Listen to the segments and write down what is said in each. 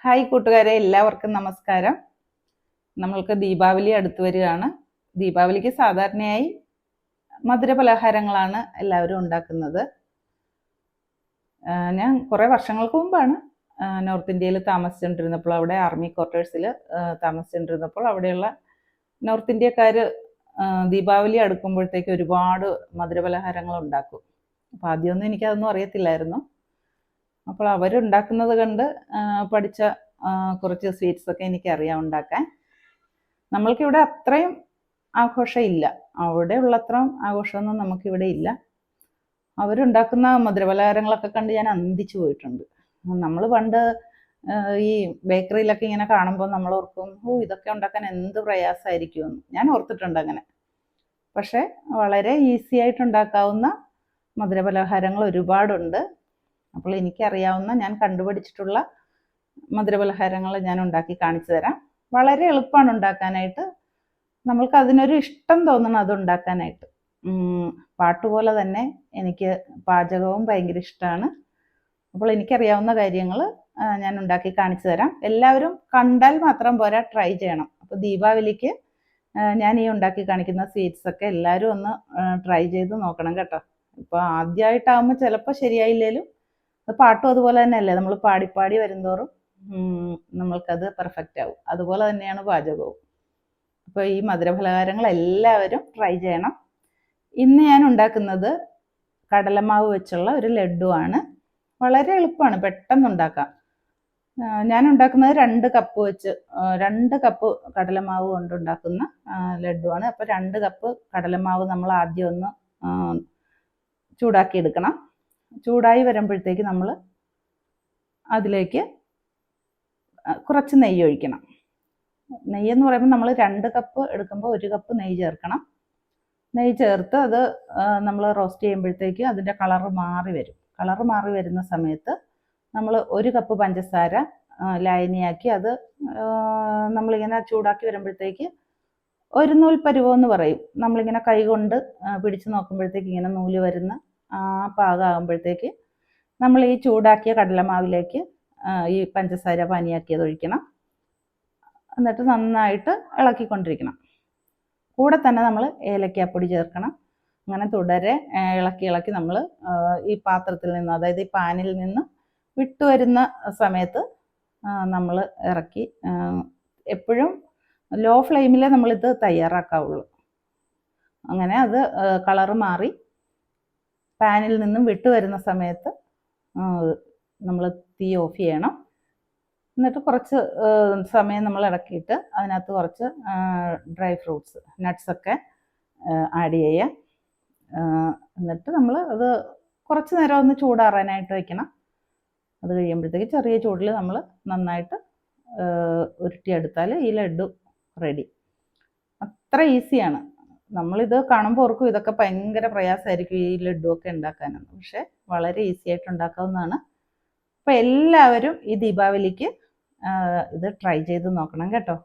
Hi കൂട്ടുകാരെ, എല്ലാവർക്കും നമസ്കാരം. നമ്മൾക്ക് ദീപാവലി അടുത്ത് വരികയാണ്. ദീപാവലിക്ക് സാധാരണയായി മധുര പലഹാരങ്ങളാണ് എല്ലാവരും ഉണ്ടാക്കുന്നത്. ഞാൻ കുറേ വർഷങ്ങൾക്ക് മുമ്പാണ് നോർത്ത് ഇന്ത്യയിൽ താമസിച്ചുകൊണ്ടിരുന്നപ്പോൾ, അവിടെ ആർമി ക്വാർട്ടേഴ്സിൽ താമസിച്ചുകൊണ്ടിരുന്നപ്പോൾ അവിടെയുള്ള നോർത്ത് ഇന്ത്യക്കാർ ദീപാവലി അടുക്കുമ്പോഴത്തേക്ക് ഒരുപാട് മധുര പലഹാരങ്ങൾ ഉണ്ടാക്കും. അപ്പോൾ ആദ്യമൊന്നും എനിക്കതൊന്നും അറിയത്തില്ലായിരുന്നു. അപ്പോൾ അവരുണ്ടാക്കുന്നത് കണ്ട് പഠിച്ച കുറച്ച് സ്വീറ്റ്സൊക്കെ എനിക്കറിയാം ഉണ്ടാക്കാൻ. നമ്മൾക്കിവിടെ അത്രയും ആഘോഷമില്ല, അവിടെ ഉള്ളത്രയും ആഘോഷമൊന്നും നമുക്കിവിടെ ഇല്ല. അവരുണ്ടാക്കുന്ന മധുരപലഹാരങ്ങളൊക്കെ കണ്ട് ഞാൻ അന്തിച്ചു പോയിട്ടുണ്ട്. നമ്മൾ പണ്ട് ഈ ബേക്കറിയിലൊക്കെ ഇങ്ങനെ കാണുമ്പോൾ നമ്മൾ ഓർക്കും, ഇതൊക്കെ ഉണ്ടാക്കാൻ എന്ത് പ്രയാസമായിരിക്കുമെന്ന്. ഞാൻ ഓർത്തിട്ടുണ്ട് അങ്ങനെ. പക്ഷേ വളരെ ഈസി ആയിട്ട് ഉണ്ടാക്കാവുന്ന മധുരപലഹാരങ്ങൾ ഒരുപാടുണ്ട്. അപ്പോൾ എനിക്കറിയാവുന്ന, ഞാൻ കണ്ടുപിടിച്ചിട്ടുള്ള മധുരപലഹാരങ്ങൾ ഞാൻ ഉണ്ടാക്കി കാണിച്ചു തരാം. വളരെ എളുപ്പമാണ് ഉണ്ടാക്കാനായിട്ട്. നമ്മൾക്ക് അതിനൊരു ഇഷ്ടം തോന്നണം അത് ഉണ്ടാക്കാനായിട്ട്. പാട്ടുപോലെ തന്നെ എനിക്ക് പാചകവും ഭയങ്കര ഇഷ്ടമാണ്. അപ്പോൾ എനിക്കറിയാവുന്ന കാര്യങ്ങൾ ഞാൻ ഉണ്ടാക്കി കാണിച്ചു തരാം. എല്ലാവരും കണ്ടാൽ മാത്രം പോരാ, ട്രൈ ചെയ്യണം. അപ്പോൾ ദീപാവലിക്ക് ഞാൻ ഈ ഉണ്ടാക്കി കാണിക്കുന്ന സ്വീറ്റ്സൊക്കെ എല്ലാവരും ഒന്ന് ട്രൈ ചെയ്ത് നോക്കണം കേട്ടോ. ഇപ്പോൾ ആദ്യമായിട്ടാകുമ്പോൾ ചിലപ്പോൾ ശരിയായില്ലേലും അത് പാട്ടും അതുപോലെ തന്നെയല്ലേ, നമ്മൾ പാടി വരുന്തോറും നമ്മൾക്കത് പെർഫെക്റ്റ് ആവും. അതുപോലെ തന്നെയാണ് പാചകവും. അപ്പോൾ ഈ മധുരപലഹാരങ്ങൾ എല്ലാവരും ട്രൈ ചെയ്യണം. ഇന്ന് ഞാൻ ഉണ്ടാക്കുന്നത് കടലമാവ് വെച്ചുള്ള ഒരു ലഡുവാണ്. വളരെ എളുപ്പമാണ്, പെട്ടെന്ന് ഉണ്ടാക്കാം. ഞാൻ ഉണ്ടാക്കുന്നത് 2 കപ്പ് വെച്ച് 2 കപ്പ് കടലമാവ് കൊണ്ടുണ്ടാക്കുന്ന ലഡുവാണ്. അപ്പോൾ 2 കപ്പ് കടലമാവ് നമ്മൾ ആദ്യം ഒന്ന് ചൂടാക്കി എടുക്കണം. ചൂടായി വരുമ്പോഴത്തേക്ക് നമ്മൾ അതിലേക്ക് കുറച്ച് നെയ്യ് ഒഴിക്കണം. നെയ്യെന്ന് പറയുമ്പോൾ നമ്മൾ 2 കപ്പ് എടുക്കുമ്പോൾ 1 കപ്പ് നെയ്യ് ചേർക്കണം. നെയ്യ് ചേർത്ത് അത് നമ്മൾ റോസ്റ്റ് ചെയ്യുമ്പോഴത്തേക്ക് അതിൻ്റെ കളറ് മാറി വരും. കളറ് മാറി വരുന്ന സമയത്ത് നമ്മൾ 1 കപ്പ് പഞ്ചസാര ലായനിയാക്കി അത് നമ്മളിങ്ങനെ ചൂടാക്കി വരുമ്പോഴത്തേക്ക് ഒരു നൂൽ പരുവമെന്ന് പറയും. നമ്മളിങ്ങനെ കൈ കൊണ്ട് പിടിച്ച് നോക്കുമ്പോഴത്തേക്ക് ഇങ്ങനെ നൂല് വരുന്ന ആ പാകമാകുമ്പോഴത്തേക്ക് നമ്മൾ ഈ ചൂടാക്കിയ കടലമാവിലേക്ക് ഈ പഞ്ചസാര പാനിയാക്കിയത് ഒഴിക്കണം. എന്നിട്ട് നന്നായിട്ട് ഇളക്കിക്കൊണ്ടിരിക്കണം. കൂടെ തന്നെ നമ്മൾ ഏലക്കാപ്പൊടി ചേർക്കണം. അങ്ങനെ തുടരെ ഇളക്കി നമ്മൾ ഈ പാത്രത്തിൽ നിന്ന്, അതായത് ഈ പാനിൽ നിന്ന് വിട്ടുവരുന്ന സമയത്ത് നമ്മൾ ഇറക്കി, എപ്പോഴും ലോ ഫ്ലെയിമിൽ നമ്മളിത് തയ്യാറാക്കാവുള്ളൂ. അങ്ങനെ അത് കളറ് മാറി പാനിൽ നിന്നും വിട്ടു വരുന്ന സമയത്ത് നമ്മൾ തീ ഓഫ് ചെയ്യണം. എന്നിട്ട് കുറച്ച് സമയം നമ്മൾ ഇളക്കിയിട്ട് അതിനകത്ത് കുറച്ച് ഡ്രൈ ഫ്രൂട്ട്സ്, നട്ട്സൊക്കെ ആഡ് ചെയ്യുക. എന്നിട്ട് നമ്മൾ അത് കുറച്ച് നേരം ഒന്ന് ചൂടാറാനായിട്ട് വയ്ക്കണം. അത് കഴിയുമ്പോഴത്തേക്ക് ചെറിയ ചൂടിൽ നമ്മൾ നന്നായിട്ട് ഉരുട്ടിയെടുത്താൽ ഈ ലഡു റെഡി. അത്ര ഈസിയാണ്. നമ്മളിത് കാണുമ്പോൾ ഓർക്കും ഇതൊക്കെ ഭയങ്കര പ്രയാസമായിരിക്കും ഈ ലഡു ഒക്കെ ഉണ്ടാക്കാനെന്ന്. പക്ഷേ വളരെ ഈസി ആയിട്ട് ഉണ്ടാക്കാവുന്നതാണ്. അപ്പോൾ എല്ലാവരും ഈ ദീപാവലിക്ക് ഇത് ട്രൈ ചെയ്ത് നോക്കണം കേട്ടോ.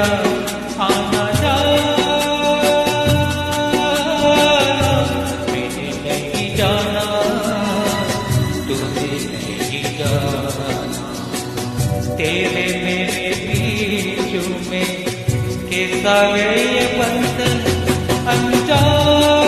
मेरा आना जाना, मैंने नहीं जाना, तुझे नहीं जाना। तेरे मेरे बीच में कैसा है ये बंधन अनजान।